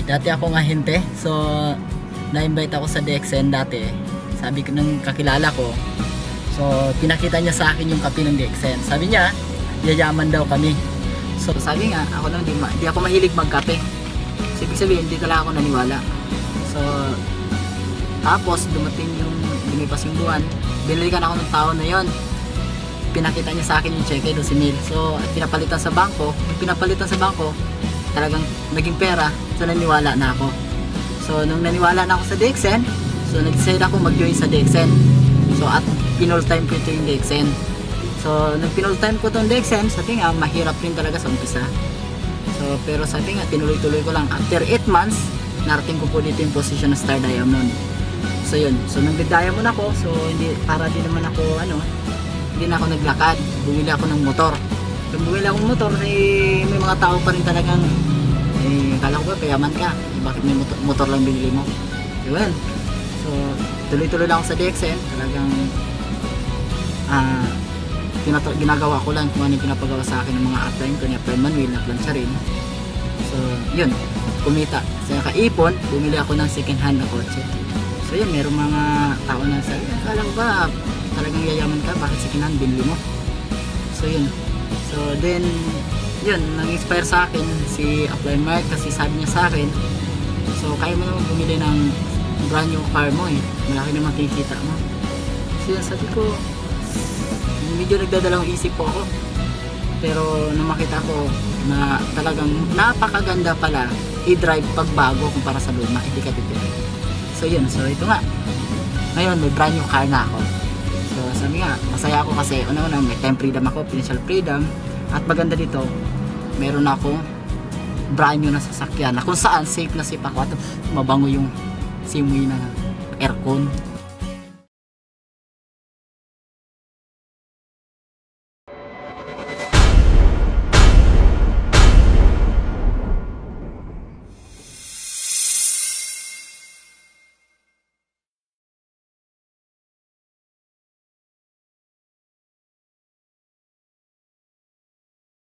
Dati akong ahente, so na-invite ako sa DXN dati. Sabi ko ng kakilala ko, so pinakita niya sa akin yung kape ng DXN. Sabi niya, yayaman daw kami. So sabi nga, ako nang di ako mahilig magkape. So ibig sabihin, hindi talaga ako naniwala. So tapos lumipas yung buwan, binalikan ako ng tao na yon. Pinakita niya sa akin yung cheque, 12,000. So pinapalitan sa bangko, talagang naging pera. So naniwala na ako. So nung naniwala na ako sa DXN, so nag-decide ako mag-join sa DXN. So at pinol time ko ito yung DXN. So nung pinol time ko itong DXN, sabi nga mahirap rin talaga sa umpisa. So pero sabi nga tinuloy-tuloy ko lang. After 8 months, narating ko po dito yung position ng Star Diamond. So yun, so nung diamond ako, so hindi na ako naglakad. Bumili ako ng motor. Nung bumili ako ng motor, may mga tao pa rin talagang kala ko ba payaman ka, bakit may motor lang binili mo. Yun, so tuloy-tuloy lang ako sa DXN. Talagang ginagawa ko lang kung ano yung pinapagawa sa akin ng mga upline ko, ni-upline manual na plancha rin. So yun, kumita. So nakaipon, bumili ako ng second hand na kotse. So yun, merong mga tao na sabi, kala ko ba talagang yayaman ka, bakit second hand binili mo. So yun, so then yun, nag-inspire sa akin si Upline Mark kasi sabi niya sa akin, so kaya mo naman bumili ng brand new car mo malaki na makikita mo. So yun, sabi ko, medyo nagdadalawang isip po ako, pero nung makita ko na talagang napakaganda pala i-drive pag bago kumpara sa luma, hindi ka titira. So yun, so ito nga, ngayon may brand new car na ako. So sabi nga, masaya ako kasi una-una may time freedom ako, financial freedom, at maganda dito, meron ako brand new na sasakyan na kung saan safe na safe ako at mabango yung simoy ng aircon.